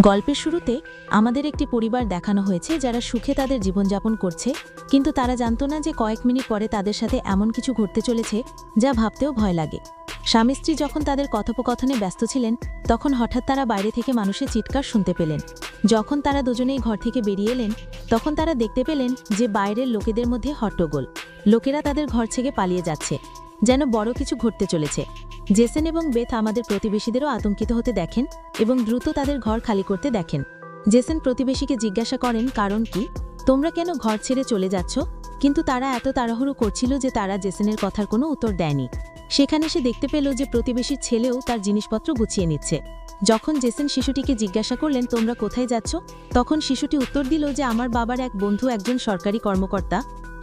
গল্পের শুরুতে আমাদের একটি পরিবার দেখানো হয়েছে যারা সুখে তাদের জীবনযাপন করছে, কিন্তু তারা জানতো না যে কয়েক মিনিট পরে তাদের সাথে এমন কিছু ঘটতে চলেছে যা ভাবতেও ভয় লাগে। স্বামী স্ত্রী যখন তাদের কথোপকথনে ব্যস্ত ছিলেন, তখন হঠাৎ তারা বাইরে থেকে মানুষের চিৎকার শুনতে পেলেন। যখন তারা দুজনেই ঘর থেকে বেরিয়ে এলেন, তখন তারা দেখতে পেলেন যে বাইরের লোকেদের মধ্যে হট্টগোল। লোকেরা তাদের ঘর থেকে পালিয়ে যাচ্ছে, যেন বড় কিছু ঘটতে চলেছে। জেসন এবং বেথ আমাদের প্রতিবেশীদেরও আতঙ্কিত হতে দেখেন এবং দ্রুত তাদের ঘর খালি করতে দেখেন। জেসন প্রতিবেশীকে জিজ্ঞাসা করেন, কারণ কি, তোমরা কেন ঘর ছেড়ে চলে যাচ্ছ? কিন্তু তারা এত তাড়াহুড়ো করছিল যে তারা জেসনের কথার কোনো উত্তর দেয়নি। সেখানে সে দেখতে পেল যে প্রতিবেশীর ছেলেও তার জিনিসপত্র গুছিয়ে নিচ্ছে। যখন জেসন শিশুটিকে জিজ্ঞাসা করলেন, তোমরা কোথায় যাচ্ছ, তখন শিশুটি উত্তর দিল যে আমার বাবার এক বন্ধু একজন সরকারি কর্মকর্তা।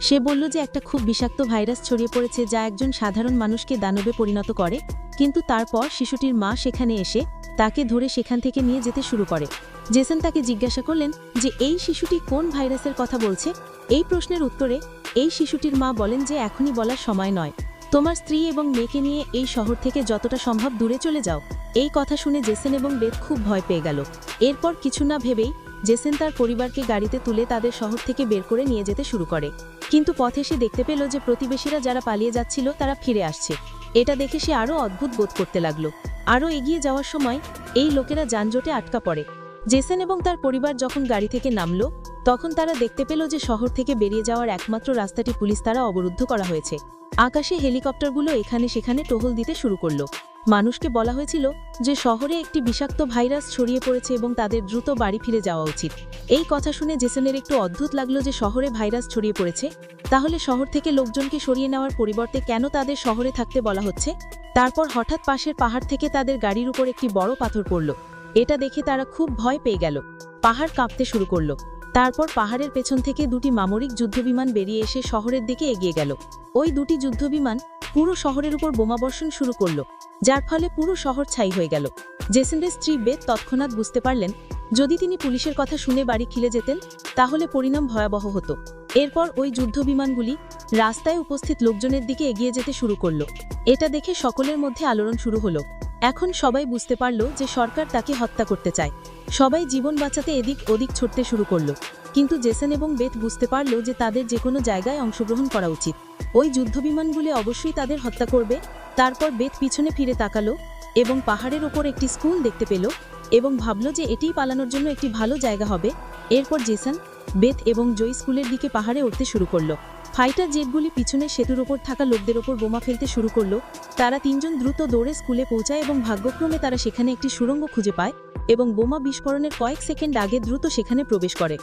সে বলল যে একটা খুব বিষাক্ত ভাইরাস ছড়িয়ে পড়েছে যা একজন সাধারণ মানুষকে দানবে পরিণত করে। কিন্তু তারপর শিশুটির মা সেখানে এসে তাকে ধরে সেখান থেকে নিয়ে যেতে শুরু করে। জেসন তাকে জিজ্ঞাসা করলেন যে এই শিশুটি কোন ভাইরাসের কথা বলছে। এই প্রশ্নের উত্তরে এই শিশুটির মা বলেন যে এখনই বলার সময় নয়, তোমার স্ত্রী এবং মেয়েকে নিয়ে এই শহর থেকে যতটা সম্ভব দূরে চলে যাও। এই কথা শুনে জেসন এবং বেথ খুব ভয় পেয়ে গেল। এরপর কিছু না ভেবেই জেসন তার পরিবারকে গাড়িতে তুলে তাদের শহর থেকে বের করে নিয়ে যেতে শুরু করে। কিন্তু পথে সে দেখতে পেল যে প্রতিবেশীরা যারা পালিয়ে যাচ্ছিল তারা ফিরে আসছে। এটা দেখে সে আরও অদ্ভুত বোধ করতে লাগলো। আরও এগিয়ে যাওয়ার সময় এই লোকেরা যানজটে আটকা পড়ে। জেসন এবং তার পরিবার যখন গাড়ি থেকে নামলো, তখন তারা দেখতে পেল যে শহর থেকে বেরিয়ে যাওয়ার একমাত্র রাস্তাটি পুলিশ দ্বারা অবরুদ্ধ করা হয়েছে। আকাশে হেলিকপ্টারগুলো এখানে সেখানে টহল দিতে শুরু করলো। মানুষকে বলা হয়েছিল যে শহরে একটি বিষাক্ত ভাইরাস ছড়িয়ে পড়েছে এবং তাদের দ্রুত বাড়ি ফিরে যাওয়া উচিত। এই কথা শুনে জেসনের একটু অদ্ভুত লাগলো যে শহরে ভাইরাস ছড়িয়ে পড়েছে, তাহলে শহর থেকে লোকজনকে সরিয়ে নেওয়ার পরিবর্তে কেন তাদের শহরে থাকতে বলা হচ্ছে। তারপর হঠাৎ পাশের পাহাড় থেকে তাদের গাড়ির উপর একটি বড় পাথর পড়ল। এটা দেখে তারা খুব ভয় পেয়ে গেল। পাহাড় কাঁপতে শুরু করলো। তারপর পাহাড়ের পেছন থেকে দুটি সামরিক যুদ্ধবিমান বেরিয়ে এসে শহরের দিকে এগিয়ে গেল। ওই দুটি যুদ্ধবিমান পুরো শহরের উপর বোমাবর্ষণ শুরু করলো, যার ফলে পুরো শহর ছাই হয়ে গেল। জেসনের স্ত্রী বেথ তৎক্ষণাৎ বুঝতে পারলেন যদি তিনি পুলিশের কথা শুনে বাড়ি খিলে যেতেন তাহলে পরিণাম ভয়াবহ হতো। এরপর ওই যুদ্ধবিমানগুলি রাস্তায় উপস্থিত লোকজনের দিকে এগিয়ে যেতে শুরু করলো। এটা দেখে সকলের মধ্যে আলোড়ন শুরু হলো। এখন সবাই বুঝতে পারল যে সরকার তাকে হত্যা করতে চায়। সবাই জীবন বাঁচাতে এদিক ওদিক ছুটতে শুরু করলো। কিন্তু জেসন এবং বেথ বুঝতে পারল যে তাদের যে কোনো জায়গায় অংশগ্রহণ করা উচিত। ওই যুদ্ধবিমানগুলি অবশ্যই তাদের হত্যা করবে। তারপর বেথ পিছনে ফিরে তাকালো এবং পাহাড়ের ওপর একটি স্কুল দেখতে পেল এবং ভাবল যে এটিই পালানোর জন্য একটি ভালো জায়গা হবে। এরপর জেসন, বেথ এবং জয় স্কুলের দিকে পাহাড়ে উঠতে শুরু করলো। ফাইটার জেটগুলি পিছনের সেতুর ওপর থাকা লোকদের ওপর বোমা ফেলতে শুরু করলো। তারা তিনজন দ্রুত দৌড়ে স্কুলে পৌঁছায় এবং ভাগ্যক্রমে তারা সেখানে একটি সুড়ঙ্গ খুঁজে পায় এবং বোমা বিস্ফোরণের কয়েক সেকেন্ড আগে দ্রুত সেখানে প্রবেশ করে।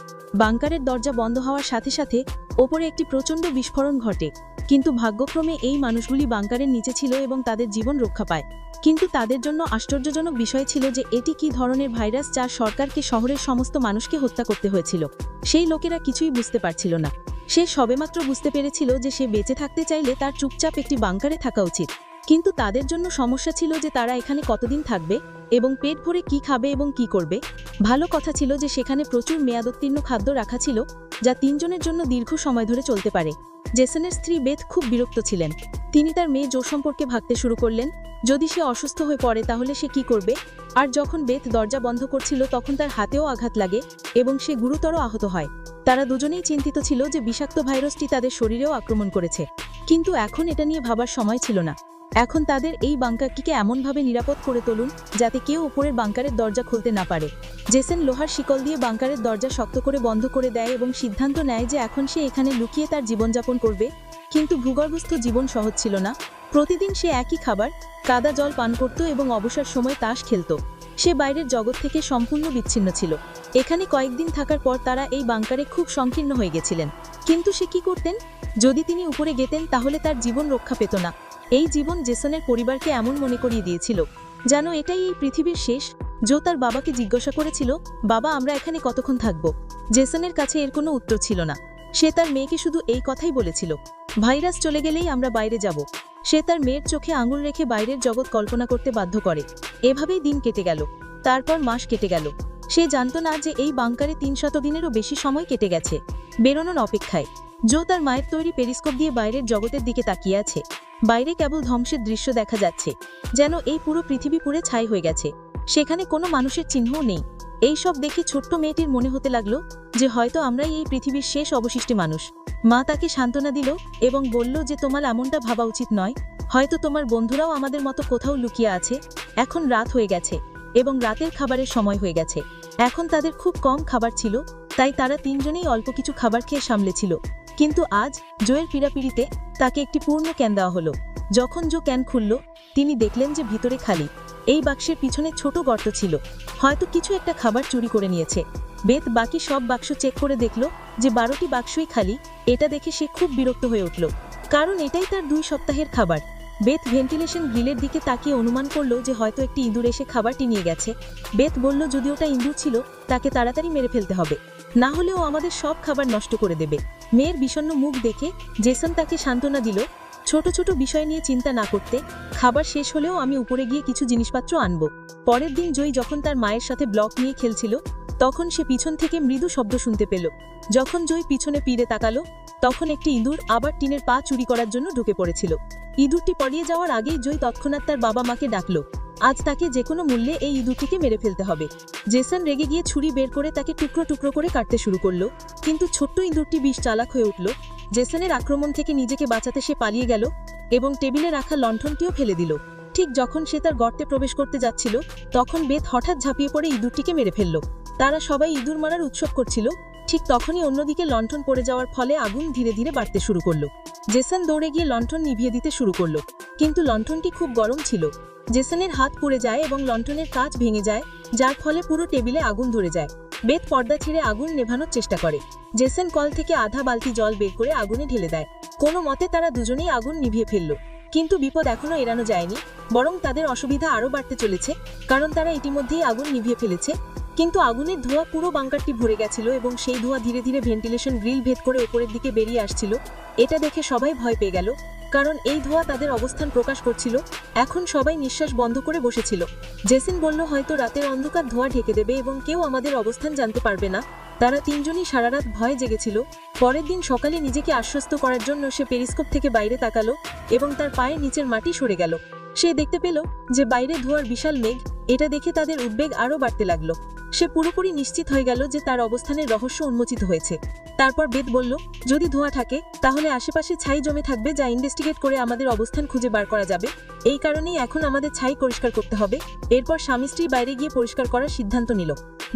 বাংকারের দরজা বন্ধ হওয়ার সাথে সাথে ওপরে একটি প্রচণ্ড বিস্ফোরণ ঘটে। কিন্তু ভাগ্যক্রমে এই মানুষগুলি বাংকারের নিচে ছিল এবং তাদের জীবন রক্ষা পায়। কিন্তু তাদের জন্য আশ্চর্যজনক বিষয় ছিল যে এটি কী ধরনের ভাইরাস যা সরকারকে শহরের সমস্ত মানুষকে হত্যা করতে হয়েছিল। সেই লোকেরা কিছুই বুঝতে পারছিল না। সে সবেমাত্র বুঝতে পেরেছিল যে সে বেঁচে থাকতে চাইলে তার চুপচাপ একটি বাংকারে থাকা উচিত। কিন্তু তাদের জন্য সমস্যা ছিল যে তারা এখানে কতদিন থাকবে এবং পেট ভরে কি খাবে এবং কি করবে। ভালো কথা ছিল যে সেখানে প্রচুর মেয়াদোত্তীর্ণ খাদ্য রাখা ছিল যা তিনজনের জন্য দীর্ঘ সময় ধরে চলতে পারে। জেসনের স্ত্রী বেথ খুব বিরক্ত ছিলেন। তিনি তার মেয়ে জো সম্পর্কে ভাবতে শুরু করলেন। যদি সে অসুস্থ হয়ে পড়ে তাহলে সে কি করবে। আর যখন বেথ দরজা বন্ধ করছিল তখন তার হাতেও আঘাত লাগে এবং সে গুরুতর আহত হয়। তারা দুজনেই চিন্তিত ছিল যে বিষাক্ত ভাইরাসটি তাদের শরীরেও আক্রমণ করেছে। কিন্তু এখন এটা নিয়ে ভাবার সময় ছিল না। এখন তাদের এই বাংকারটিকে এমনভাবে নিরাপদ করে তুলুন যাতে কেউ উপরের বাংকারের দরজা খুলতে না পারে। জেসন লোহার শিকল দিয়ে বাংকারের দরজা শক্ত করে বন্ধ করে দেয় এবং সিদ্ধান্ত নেয় যে এখন সে এখানে লুকিয়ে তার জীবনযাপন করবে। কিন্তু ভূগর্ভস্থ জীবন সহজ ছিল না। প্রতিদিন সে একই খাবার, কাদা জল পান করত এবং অবসর সময় তাস খেলত। সে বাইরের জগৎ থেকে সম্পূর্ণ বিচ্ছিন্ন ছিল। এখানে কয়েকদিন থাকার পর তারা এই বাংকারে খুব সংকীর্ণ হয়ে গেছিলেন। কিন্তু সে কি করতেন? যদি তিনি উপরে যেতেন তাহলে তার জীবন রক্ষা পেত না। এই জীবন জেসনের পরিবারকে এমন মনে করিয়ে দিয়েছিল যেন এটাই এই পৃথিবীর শেষ। জো তার বাবাকে জিজ্ঞাসা করেছিল, বাবা আমরা এখানে কতক্ষণ থাকব? জেসনের কাছে এর কোনো উত্তর ছিল না। সে তার মেয়েকে শুধু এই কথাই বলেছিল, ভাইরাস চলে গেলেই আমরা বাইরে যাব। সে তার মেয়ের চোখে আঙুল রেখে বাইরের জগৎ কল্পনা করতে বাধ্য করে। এভাবেই দিন কেটে গেল। তারপর মাস কেটে গেল। সে জানত না যে এই বাংকারে 300 দিনেরও বেশি সময় কেটে গেছে বেরোনোর অপেক্ষায়। জো তার মায়ের তৈরি পেরিস্কোপ দিয়ে বাইরের জগতের দিকে তাকিয়ে আছে। বাইরে কেবল ধ্বংসের দৃশ্য দেখা যাচ্ছে, যেন এই পুরো পৃথিবী পুড়ে ছাই হয়ে গেছে। সেখানে কোনো মানুষের চিহ্নও নেই। এই সব দেখে ছোট্ট মেয়েটির মনে হতে লাগলো যে হয়তো আমরাই এই পৃথিবীর শেষ অবশিষ্ট মানুষ। মা তাকে সান্ত্বনা দিল এবং বলল যে তোমার এমনটা ভাবা উচিত নয়, হয়তো তোমার বন্ধুরাও আমাদের মতো কোথাও লুকিয়ে আছে। এখন রাত হয়ে গেছে এবং রাতের খাবারের সময় হয়ে গেছে। এখন তাদের খুব কম খাবার ছিল, তাই তারা তিনজনেই অল্প কিছু খাবার খেয়ে সামলেছিল। কিন্তু আজ জোয়ের পীড়াপিড়িতে তাকে একটি পূর্ণ ক্যান দেওয়া হলো। যখন জো ক্যান খুলল, তিনি দেখলেন যে ভিতরে খালি। এই বাক্সের পিছনে ছোট গর্ত ছিল, হয়তো কিছু একটা খাবার চুরি করে নিয়েছে। বেথ বাকি সব বাক্স চেক করে দেখল যে 12টি বাক্সই খালি। এটা দেখে সে খুব বিরক্ত হয়ে উঠল, কারণ এটাই তার 2 সপ্তাহের খাবার। বেথ ভেন্টিলেশন গ্রিলের দিকে তাকিয়ে অনুমান করল যে হয়তো একটি ইঁদুর এসে খাবারটি নিয়ে গেছে। বেথ বলল যদি ওটা ইঁদুর ছিল তাকে তাড়াতাড়ি মেরে ফেলতে হবে, না হলে ও আমাদের সব খাবার নষ্ট করে দেবে। মেয়ের বিষণ্ণ মুখ দেখে জেসন তাকে সান্ত্বনা দিল, ছোট ছোট বিষয় নিয়ে চিন্তা না করতে, খাবার শেষ হলেও আমি উপরে গিয়ে কিছু জিনিসপত্র আনব। পরের দিন জয়ী যখন তার মায়ের সাথে ব্লক নিয়ে খেলছিল, তখন সে পিছন থেকে মৃদু শব্দ শুনতে পেল। যখন জয়ী পিছনে ফিরে তাকালো, তখন একটি ইঁদুর আবার টিনের পা চুরি করার জন্য ঢুকে পড়েছিল। ইঁদুরটি পালিয়ে যাওয়ার আগেই জয়ী তৎক্ষণাৎ তার বাবা মাকে ডাকলো। আজ তাকে যে কোনো মূল্যে এই ইঁদুরটিকে মেরে ফেলতে হবে। জেসন রেগে গিয়ে ছুরি বের করে তাকে টুকরো টুকরো করে কাটতে শুরু করলো, কিন্তু ছোট্ট ইঁদুরটি বেশ চালাক হয়ে উঠল। জেসনের আক্রমণ থেকে নিজেকে বাঁচাতে সে পালিয়ে গেল এবং টেবিলে রাখা লণ্ঠনটিও ফেলে দিল। ঠিক যখন সে তার গর্তে প্রবেশ করতে যাচ্ছিল, তখন বেথ হঠাৎ ঝাঁপিয়ে পড়ে ইঁদুরটিকে মেরে ফেলল। তারা সবাই ইঁদুর মারার উৎসব করছিল। ঠিক তখনই অন্যদিকে লণ্ঠন পড়ে যাওয়ার ফলে আগুন ধীরে ধীরে বাড়তে শুরু করলো। জেসন দৌড়ে গিয়ে লণ্ঠন নিভিয়ে দিতে শুরু করলো, কিন্তু লণ্ঠনটি খুব গরম ছিল। জেসনের হাত পুড়ে যায় এবং লণ্ঠনের কাঁচ ভেঙে যায়, যার ফলে পুরো টেবিলে আগুন ধরে যায়। বেথ পর্দা ছিঁড়ে আগুন নেভানোর চেষ্টা করে। জেসন কল থেকে আধা বালতি জল বের করে আগুনে ঢেলে দেয়। কোনো মতে তারা দুজনেই আগুন নিভিয়ে ফেলল, কিন্তু বিপদ এখনো এড়ানো যায়নি, বরং তাদের অসুবিধা আরও বাড়তে চলেছে, কারণ তারা ইতিমধ্যেই আগুন নিভিয়ে ফেলেছে। কিন্তু আগুনের ধোঁয়া পুরো বাংকারটি ভরে গেছিল এবং সেই ধোঁয়া ধীরে ধীরে ভেন্টিলেশন গ্রিল ভেদ করে ওপরের দিকে বেরিয়ে আসছিল। এটা দেখে সবাই ভয় পেয়ে গেল, কারণ এই ধোঁয়া তাদের অবস্থান প্রকাশ করছিল। এখন সবাই নিঃশ্বাস বন্ধ করে বসেছিল। জেসন বলল হয়তো রাতের অন্ধকার ধোঁয়া ঢেকে দেবে এবং কেউ আমাদের অবস্থান জানতে পারবে না। তারা তিনজনই সারা রাত ভয়ে জেগেছিল। পরের দিন সকালে নিজেকে আশ্বস্ত করার জন্য সে পেরিস্কোপ থেকে বাইরে তাকালো এবং তার পায়ের নিচের মাটি সরে গেল। সে দেখতে পেল যে বাইরে ধোঁয়ার বিশাল মেঘ। এটা দেখে তাদের উদ্বেগ আরও বাড়তে লাগলো। সে পুরোপুরি নিশ্চিত হয়ে গেল যে তার অবস্থানের রহস্য উন্মোচিত হয়েছে। তারপর বেথ বলল যদি ধোঁয়া থাকে তাহলে আশেপাশে ছাই জমে থাকবে, যা ইনভেস্টিগেট করে আমাদের অবস্থান খুঁজে বার করা যাবে। এই কারণেই এখন আমাদের ছাই পরিষ্কার করতে হবে। এরপর স্বামী স্ত্রী বাইরে গিয়ে পরিষ্কার করার সিদ্ধান্ত নিল।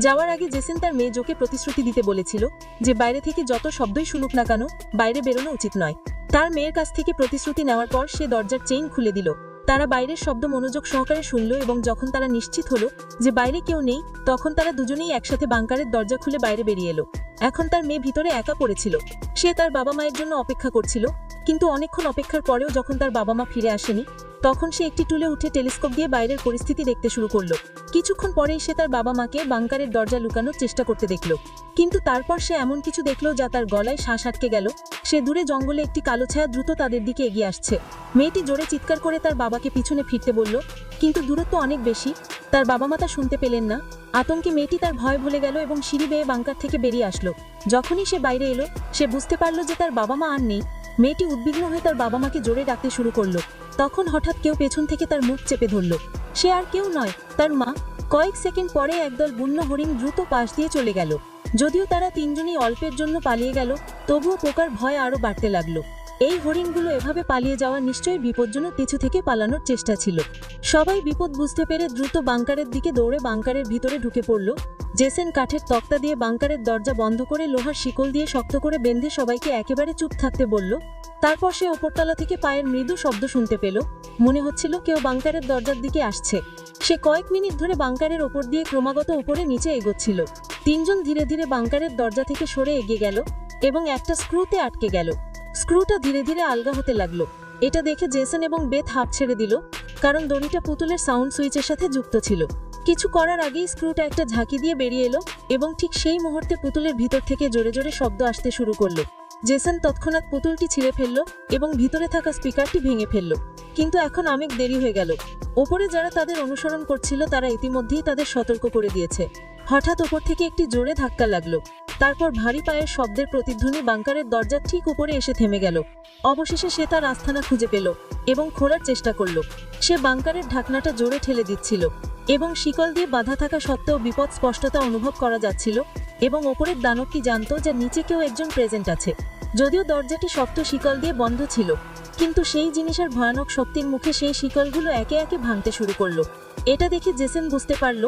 যাওয়ার আগে জেসন তার মেয়ে জোকে প্রতিশ্রুতি দিতে বলেছিল যে বাইরে থেকে যত শব্দই শুনুক না কেন বাইরে বেরোনো উচিত নয়। তার মেয়ের কাছ থেকে প্রতিশ্রুতি নেওয়ার পর সে দরজার চেইন খুলে দিল। তারা বাইরের শব্দ মনোযোগ সহকারে শুনল এবং যখন তারা নিশ্চিত হলো যে বাইরে কেউ নেই, তখন তারা দুজনেই একসাথে বাংকারের দরজা খুলে বাইরে বেরিয়ে এলো। এখন তার মেয়ে ভিতরে একা পড়েছিল। সে তার বাবা মায়ের জন্য অপেক্ষা করছিল, কিন্তু অনেকক্ষণ অপেক্ষার পরেও যখন তার বাবা মা ফিরে আসেনি, তখন সে একটি টুলে উঠে টেলিস্কোপ দিয়ে বাইরের পরিস্থিতি দেখতে শুরু করলো। কিছুক্ষণ পরেই সে তার বাবা মাকে বাংকারের দরজা লুকানোর চেষ্টা করতে দেখলো, কিন্তু তারপর সে এমন কিছু দেখলো যা তার গলায় শ্বাস আটকে গেল। সে দূরে জঙ্গলে একটি কালো ছায়া দ্রুত তাদের দিকে এগিয়ে আসছে। মেয়েটি জোরে চিৎকার করে তার বাবাকে পিছনে ফিরতে বলল, কিন্তু দূরত্ব অনেক বেশি। তার বাবা মা তা শুনতে পেলেন না। আতঙ্কে মেয়েটি তার ভয় ভুলে গেল এবং সিঁড়ি বেয়ে বাংকার থেকে বেরিয়ে আসলো। যখনই সে বাইরে এলো, সে বুঝতে পারল যে তার বাবা মা আর নেই। মেয়েটি উদ্বিগ্ন হয়ে তার বাবা মাকে জোরে ডাকতে শুরু করলো। তখন হঠাৎ কেউ পেছন থেকে তার মুখ চেপে ধরল। সে আর কেউ নয়, তার মা। কয়েক সেকেন্ড পরে একদল বুনো হরিণ দ্রুত পাশ দিয়ে চলে গেল। যদিও তারা তিনজনই অল্পের জন্য পালিয়ে গেল, তবুও পোকার ভয় আরও বাড়তে লাগলো। এই হরিণগুলো এভাবে পালিয়ে যাওয়া নিশ্চয়ই বিপজ্জনক কিছু থেকে পালানোর চেষ্টা ছিল। সবাই বিপদ বুঝতে পেরে দ্রুত বাংকারের দিকে দৌড়ে বাংকারের ভিতরে ঢুকে পড়ল। জেসন কাঠের তক্তা দিয়ে বাংকারের দরজা বন্ধ করে লোহার শিকল দিয়ে শক্ত করে বেঁধে সবাইকে একেবারে চুপ থাকতে বলল। তারপর সে ওপরতলা থেকে পায়ের মৃদু শব্দ শুনতে পেল। মনে হচ্ছিল কেউ বাংকারের দরজার দিকে আসছে। সে কয়েক মিনিট ধরে বাংকারের ওপর দিয়ে ক্রমাগত উপরে নিচে এগোচ্ছিল। তিনজন ধীরে ধীরে বাংকারের দরজা থেকে সরে এগিয়ে গেল এবং একটা স্ক্রুতে আটকে গেল। স্ক্রুটা ধীরে ধীরে আলগা হতে লাগলো। এটা দেখে জেসন এবং বেথ হাঁপ ছেড়ে দিল, কারণ দড়িটা পুতুলের সাউন্ড সুইচের সাথে যুক্ত ছিল। কিছু করার আগেই স্ক্রুটা একটা ঝাঁকি দিয়ে বেরিয়ে এলো এবং ঠিক সেই মুহূর্তে পুতুলের ভিতর থেকে জোরে জোরে শব্দ আসতে শুরু করলো। জেসন তৎক্ষণাৎ পুতুলটি ছিঁড়ে ফেলল এবং ভিতরে থাকা স্পিকারটি ভেঙে ফেলল। কিন্তু এখন অনেক দেরি হয়ে গেল। ওপরে যারা তাদের অনুসরণ করছিল তারা ইতিমধ্যেই তাদের সতর্ক করে দিয়েছে। হঠাৎ ওপর থেকে একটি জোরে ধাক্কা লাগলো। তারপর ভারী পায়ের শব্দের প্রতিধ্বনি বাংকারের দরজার ঠিক উপরে এসে থেমে গেল। অবশেষে সে তার আস্তানা খুঁজে পেল এবং খোলার চেষ্টা করল। সে বাংকারের ঢাকনাটা জোরে ঠেলে দিচ্ছিল, এবং শিকল দিয়ে বাঁধা থাকা সত্ত্বেও বিপদ স্পষ্টতা অনুভব করা যাচ্ছিল এবং ওপরের দানবটি জানতো যে নিচে কেউ একজন প্রেজেন্ট আছে। যদিও দরজাটি শক্ত শিকল দিয়ে বন্ধ ছিল, কিন্তু সেই জিনিসের ভয়ানক শক্তির মুখে সেই শিকলগুলো একে একে ভাঙতে শুরু করলো। এটা দেখে জেসন বুঝতে পারল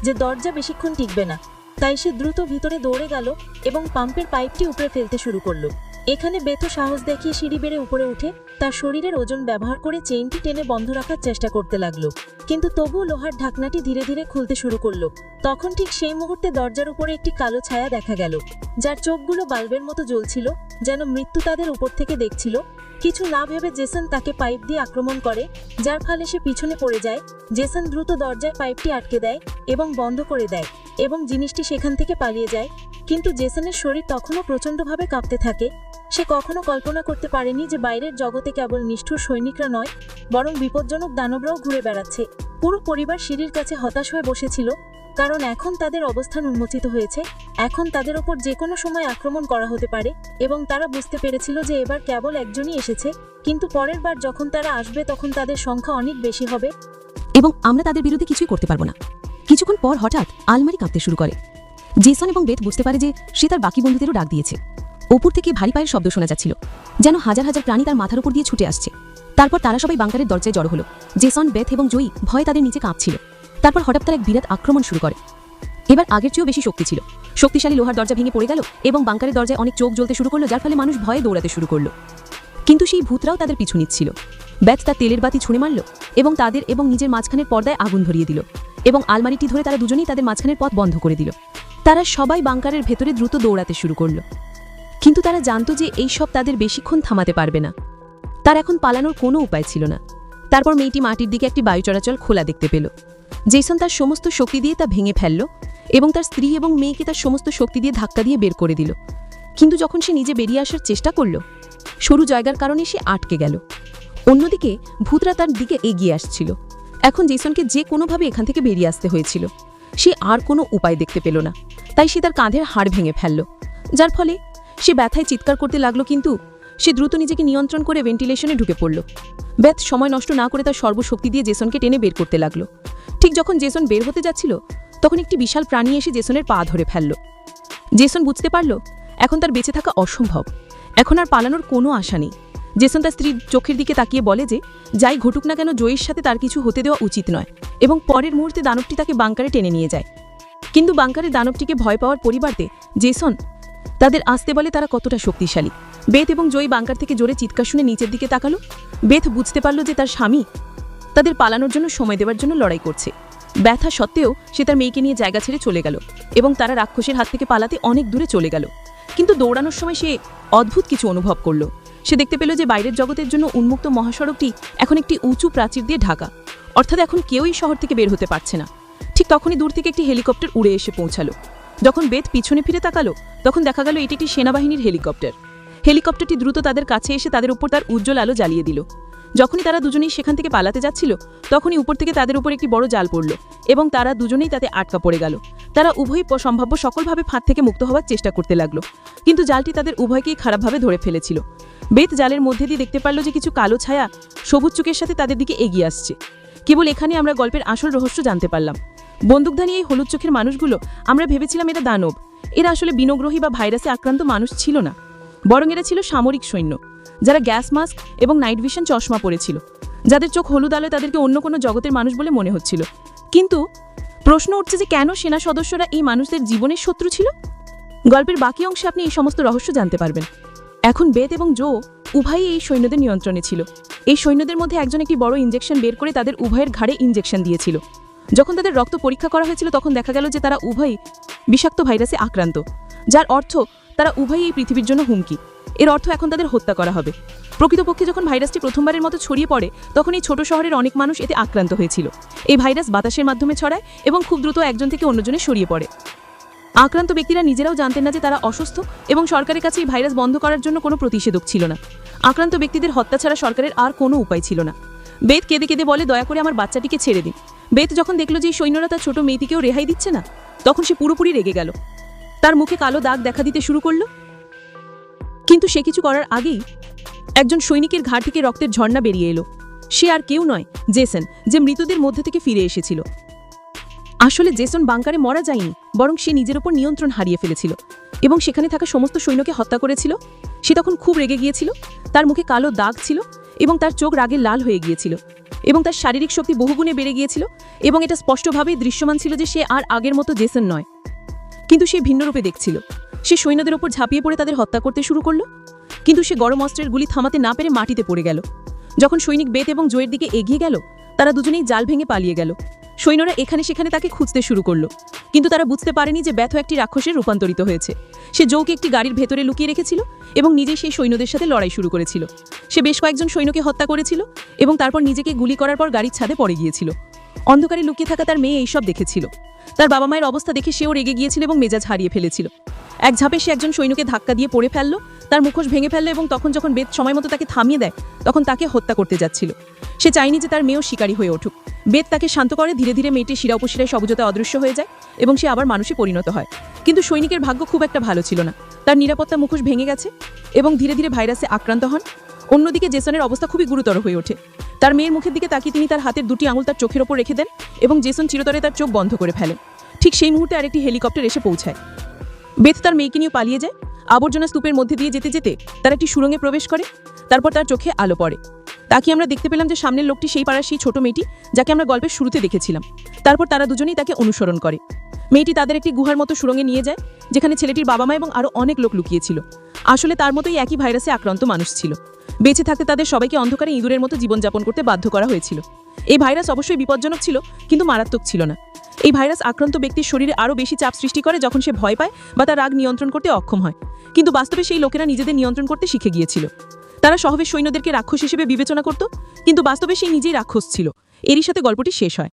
যে দরজা বেশিক্ষণ টিকবে না, তাই সে দ্রুত ভিতরে দৌড়ে গেল এবং পাম্পের পাইপটি উপরে ফেলতে শুরু করলো। এখানে বেথো সাহস দেখিয়ে সিঁড়ি বেড়ে উপরে উঠে তার শরীরের ওজন ব্যবহার করে চেইনটি টেনে বন্ধ রাখার চেষ্টা করতে লাগলো, কিন্তু তবুও লোহার ঢাকনাটি ধীরে ধীরে খুলতে শুরু করলো। তখন ঠিক সেই মুহূর্তে দরজার উপরে একটি কালো ছায়া দেখা গেল, যার চোখগুলো বাল্বের মতো জ্বলছিল, যেন মৃত্যু তাদের উপর থেকে দেখছিল। কিছু না ভেবে জেসন তাকে পাইপ দিয়ে আক্রমণ করে, যার ফলে সে পিছনে পড়ে যায়। জেসন দ্রুত দরজায় পাইপটি আটকে দেয় এবং বন্ধ করে দেয় এবং জিনিসটি সেখান থেকে পালিয়ে যায়। কিন্তু জেসনের শরীর তখনও প্রচণ্ডভাবে কাঁপতে থাকে। সে কখনো কল্পনা করতে পারেনি যে বাইরের জগতে কেবল নিষ্ঠুর সৈনিকরা নয়, বরং বিপজ্জনক দানবরাও ঘুরে বেড়াচ্ছে। পুরো পরিবার সিঁড়ির কাছে হতাশ হয়ে বসেছিল, কারণ এখন তাদের অবস্থান উন্মোচিত হয়েছে। এখন তাদের ওপর যে কোনো সময় আক্রমণ করা হতে পারে এবং তারা বুঝতে পেরেছিল যে এবার কেবল একজনই এসেছে, কিন্তু পরের বার যখন তারা আসবে তখন তাদের সংখ্যা অনেক বেশি হবে এবং আমরা তাদের বিরুদ্ধে কিছুই করতে পারবো না। কিছুক্ষণ পর হঠাৎ আলমারি কাঁপতে শুরু করে। জেসন এবং বেথ বুঝতে পারে যে সে তার বাকি বন্ধুদেরও ডাক দিয়েছে। ওপর থেকে ভারী পায়ের শব্দ শোনা যাচ্ছিল, যেন হাজার হাজার প্রাণী তার মাথার উপর দিয়ে ছুটে আসছে। তারপর তারা সবাই বাংকারের দরজায় জড়ো হলো। জেসন, বেথ এবং জয়ী ভয়ে তাদের নিচে কাঁপছিল। তারপর হঠাৎ তারা এক বিরাট আক্রমণ শুরু করে। এবার আগের চেয়েও বেশি শক্তি ছিল। শক্তিশালী লোহার দরজা ভেঙে পড়ে গেল এবং বাংকারের দরজায় অনেক চোখ জ্বলতে শুরু করলো, যার ফলে মানুষ ভয়ে দৌড়াতে শুরু করলো। কিন্তু সেই ভূতরাও তাদের পিছু নিচ্ছিল। বেথ তার তেলের বাতি ছুঁড়ে মারল এবং তাদের এবং নিজের মাঝখানের পর্দায় আগুন ধরিয়ে দিল এবং আলমারিটি ধরে তারা দুজনেই তাদের মাঝখানের পথ বন্ধ করে দিল। তারা সবাই বাংকারের ভেতরে দ্রুত দৌড়াতে শুরু করল, কিন্তু তারা জানত যে এই সব তাদের বেশিক্ষণ থামাতে পারবে না। তার এখন পালানোর কোনো উপায় ছিল না। তারপর মেয়েটি মাটির দিকে একটি বায়ু চলাচল খোলা দেখতে পেল। জেসন তার সমস্ত শক্তি দিয়ে তা ভেঙে ফেলল এবং তার স্ত্রী এবং মেয়েকে তার সমস্ত শক্তি দিয়ে ধাক্কা দিয়ে বের করে দিল। কিন্তু যখন সে নিজে বেরিয়ে আসার চেষ্টা করল, সরু জায়গার কারণে সে আটকে গেল। অন্যদিকে ভূতরা তার দিকে এগিয়ে আসছিল। এখন জেসনকে যে কোনোভাবে এখান থেকে বেরিয়ে আসতে হয়েছিল। সে আর কোনো উপায় দেখতে পেল না, তাই সে তার কাঁধের হাড় ভেঙে ফেলল, যার ফলে সে ব্যথায় চিৎকার করতে লাগলো। কিন্তু সে দ্রুত নিজেকে নিয়ন্ত্রণ করে ভেন্টিলেশনে ঢুকে পড়ল। বেথ সময় নষ্ট না করে তার সর্বশক্তি দিয়ে জেসনকে টেনে বের করতে লাগলো। ঠিক যখন জেসন বের হতে যাচ্ছিল, তখন একটি বিশাল প্রাণী এসে জেসনের পা ধরে ফেলল। জেসন বুঝতে পারল এখন তার বেঁচে থাকা অসম্ভব। এখন আর পালানোর কোনো আশা নেই। জেসন তার স্ত্রীর চোখের দিকে তাকিয়ে বলে যে যাই ঘটুক না কেন জয়ীর সাথে তার কিছু হতে দেওয়া উচিত নয়, এবং পরের মুহূর্তে দানবটি তাকে বাংকারে টেনে নিয়ে যায়। কিন্তু বাংকারে দানবটিকে ভয় পাওয়ার পরিবর্তে জেসন তাদের আসতে বলে তারা কতটা শক্তিশালী। বেথ এবং জয়ী বাংকার থেকে জোরে চিৎকার শুনে নিচের দিকে তাকালো। বেথ বুঝতে পারল যে তার স্বামী তাদের পালানোর জন্য সময় দেওয়ার জন্য লড়াই করছে। ব্যথা সত্ত্বেও সে তার মেয়েকে নিয়ে জায়গা ছেড়ে চলে গেল এবং তারা রাক্ষসের হাত থেকে পালাতে অনেক দূরে চলে গেল। কিন্তু দৌড়ানোর সময় সে অদ্ভুত কিছু অনুভব করল। সে দেখতে পেল যে বাইরের জগতের জন্য উন্মুক্ত মহাসড়কটি এখন একটি উঁচু প্রাচীর দিয়ে ঢাকা, অর্থাৎ এখন কেউই শহর থেকে বের হতে পারছে না। ঠিক তখনই দূর থেকে একটি হেলিকপ্টার উড়ে এসে পৌঁছালো। যখন বেথ পিছনে ফিরে তাকালো, তখন দেখা গেল এটি একটি সেনাবাহিনীর হেলিকপ্টার। হেলিকপ্টারটি দ্রুত তাদের কাছে এসে তাদের উপর তার উজ্জ্বল আলো জ্বালিয়ে দিল। যখনই তারা দুজনেই সেখান থেকে পালাতে যাচ্ছিল, তখনই উপর থেকে তাদের উপর একটি বড় জাল পড়ল এবং তারা দুজনেই তাতে আটকা পড়ে গেল। তারা উভয়ই সম্ভাব্য সকলভাবে ফাঁদ থেকে মুক্ত হওয়ার চেষ্টা করতে লাগলো, কিন্তু জালটি তাদের উভয়কেই খারাপভাবে ধরে ফেলেছিল। বেথ জালের মধ্যে দিয়ে দেখতে পারল যে কিছু কালো ছায়া সবুজ চোখের সাথে তাদের দিকে এগিয়ে আসছে। কেবল এখানে আমরা গল্পের আসল রহস্য জানতে পারলাম। বন্দুকধারী এই হলুদ চোখের মানুষগুলো, আমরা ভেবেছিলাম এরা দানব। এরা আসলে বিনগ্রহী বা ভাইরাসে আক্রান্ত মানুষ ছিল না, বরং এরা ছিল সামরিক সৈন্য, যারা গ্যাস মাস্ক এবং নাইট ভিশন চশমা পরেছিল, যাদের চোখ হলুদ আলোয় তাদেরকে অন্য কোনো জগতের মানুষ বলে মনে হচ্ছিল। কিন্তু প্রশ্ন উঠছে যে কেন সেনা সদস্যরা এই মানুষদের জীবনের শত্রু ছিল? গল্পের বাকি অংশে আপনি এই সমস্ত রহস্য জানতে পারবেন। এখন বেথ এবং জো উভয়ই এই সৈন্যদের নিয়ন্ত্রণে ছিল। এই সৈন্যদের মধ্যে একজন একটি বড় ইনজেকশন বের করে তাদের উভয়ের ঘাড়ে ইনজেকশন দিয়েছিল। যখন তাদের রক্ত পরীক্ষা করা হয়েছিল, তখন দেখা গেল যে তারা উভয়ই বিষাক্ত ভাইরাসে আক্রান্ত, যার অর্থ তারা উভয়ই এই পৃথিবীর জন্য হুমকি। এর অর্থ এখন তাদের হত্যা করা হবে। প্রকৃতপক্ষে যখন ভাইরাসটি প্রথমবারের মতো ছড়িয়ে পড়ে, তখন এই ছোট শহরের অনেক মানুষ এতে আক্রান্ত হয়েছিল। এই ভাইরাস বাতাসের মাধ্যমে ছড়ায় এবং খুব দ্রুত একজন থেকে অন্যজনে ছড়িয়ে পড়ে। আক্রান্ত ব্যক্তিরা নিজেরাও জানতেন না যে তারা অসুস্থ, এবং সরকারের কাছে এই ভাইরাস বন্ধ করার জন্য কোনো প্রতিষেধক ছিল না। আক্রান্ত ব্যক্তিদের হত্যা ছাড়া সরকারের আর কোনো উপায় ছিল না। বেথ কেঁদে কেঁদে বলে, দয়া করে আমার বাচ্চাটিকে ছেড়ে দিন। বেথ যখন দেখল যে এই সৈন্যরা তার ছোট মেয়েটিকেও রেহাই দিচ্ছে না, তখন সে পুরোপুরি রেগে গেল। তার মুখে কালো দাগ দেখা দিতে শুরু করলো। কিন্তু সে কিছু করার আগেই একজন সৈনিকের ঘাড় থেকে রক্তের ঝর্ণা বেরিয়ে এলো। সে আর কেউ নয়, জেসন, যে মৃতদের মধ্যে থেকে ফিরে এসেছিল। আসলে জেসন বাংকারে মরা যায়নি, বরং সে নিজের ওপর নিয়ন্ত্রণ হারিয়ে ফেলেছিল এবং সেখানে থাকা সমস্ত সৈন্যকে হত্যা করেছিল। সে তখন খুব রেগে গিয়েছিল, তার মুখে কালো দাগ ছিল এবং তার চোখ রাগে লাল হয়ে গিয়েছিল এবং তার শারীরিক শক্তি বহুগুণে বেড়ে গিয়েছিল এবং এটা স্পষ্টভাবেই দৃশ্যমান ছিল যে সে আর আগের মতো জেসন নয়, কিন্তু সে ভিন্ন রূপে দেখছিল। সে সৈন্যদের ওপর ঝাঁপিয়ে পড়ে তাদের হত্যা করতে শুরু করলো, কিন্তু সে গরম অস্ত্রের গুলি থামাতে না পেরে মাটিতে পড়ে গেল। যখন সৈনিক বেত এবং জোয়ের দিকে এগিয়ে গেল, তারা দুজনেই জাল ভেঙে পালিয়ে গেল। সৈন্যরা এখানে সেখানে তাকে খুঁজতে শুরু করলো, কিন্তু তারা বুঝতে পারেনি যে ব্যথ একটি রাক্ষসে রূপান্তরিত হয়েছে। সে জোকে একটি গাড়ির ভেতরে লুকিয়ে রেখেছিল এবং নিজেই সেই সৈন্যদের সাথে লড়াই শুরু করেছিল। সে বেশ কয়েকজন সৈন্যকে হত্যা করেছিল এবং তারপর নিজেকে গুলি করার পর গাড়ির ছাদে পড়ে গিয়েছিল। অন্ধকারে লুকিয়ে থাকা তার মেয়ে এইসব দেখেছিল। তার বাবা মায়ের অবস্থা দেখে সেও রেগে গিয়েছিল এবং মেজাজ হারিয়ে ফেলেছিল। এক ঝাঁপে সে একজন সৈন্যকে ধাক্কা দিয়ে পড়ে ফেললো, তার মুখোশ ভেঙে ফেললো এবং যখন বেত সময় মতো তাকে থামিয়ে দেয়, তখন তাকে হত্যা করতে যাচ্ছিল। সে চায়নি যে তার মেয়েও শিকারী হয়ে উঠুক। বেত তাকে শান্ত করে, ধীরে ধীরে মেয়েটির শিরা উপশিরায় সবুজতা অদৃশ্য হয়ে যায় এবং সে আবার মানুষে পরিণত হয়। কিন্তু সৈনিকের ভাগ্য খুব একটা ভালো ছিল না। তার নিরাপত্তা মুখোশ ভেঙে গেছে এবং ধীরে ধীরে ভাইরাসে আক্রান্ত হন। অন্যদিকে জেসনের অবস্থা খুবই গুরুতর হয়ে ওঠে। তার মেয়ের মুখের দিকে তাকিয়ে তিনি তার হাতের দুটি আঙুল তার চোখের ওপর রেখে দেন এবং জেসন চিরতরে তার চোখ বন্ধ করে ফেলে। ঠিক সেই মুহূর্তে আরেকটি হেলিকপ্টার এসে পৌঁছায়। বেথ তার মেয়েকে নিয়ে পালিয়ে যায়। আবর্জনা স্তূপের মধ্যে দিয়ে যেতে যেতে তার একটি সুড়ঙ্গে প্রবেশ করে। তারপর তার চোখে আলো পড়ে। তাকে আমরা দেখতে পেলাম যে সামনের লোকটি সেই পাড়ার সেই ছোট মেয়েটি যাকে আমরা গল্পের শুরুতে দেখেছিলাম। তারপর তারা দুজনেই তাকে অনুসরণ করে। মেয়েটি তাদের একটি গুহার মতো সুড়ঙ্গে নিয়ে যায়, যেখানে ছেলেটির বাবা মা এবং আরও অনেক লোক লুকিয়েছিল। আসলে তার মতোই একই ভাইরাসে আক্রান্ত মানুষ ছিল। বেঁচে থাকতে তাদের সবাইকে অন্ধকারে ইঁদুরের মতো জীবনযাপন করতে বাধ্য করা হয়েছিল। এই ভাইরাস অবশ্যই বিপজ্জনক ছিল, কিন্তু মারাত্মক ছিল না। এই ভাইরাস আক্রান্ত ব্যক্তির শরীরে আরও বেশি চাপ সৃষ্টি করে যখন সে ভয় পায় বা তার রাগ নিয়ন্ত্রণ করতে অক্ষম হয়। কিন্তু বাস্তবে সেই লোকেরা নিজেদের নিয়ন্ত্রণ করতে শিখে গিয়েছিল। তারা শহরের সৈন্যদেরকে রাক্ষস হিসেবে বিবেচনা করত, কিন্তু বাস্তবে সেই নিজেই রাক্ষস ছিল। এরই সাথে গল্পটি শেষ হয়।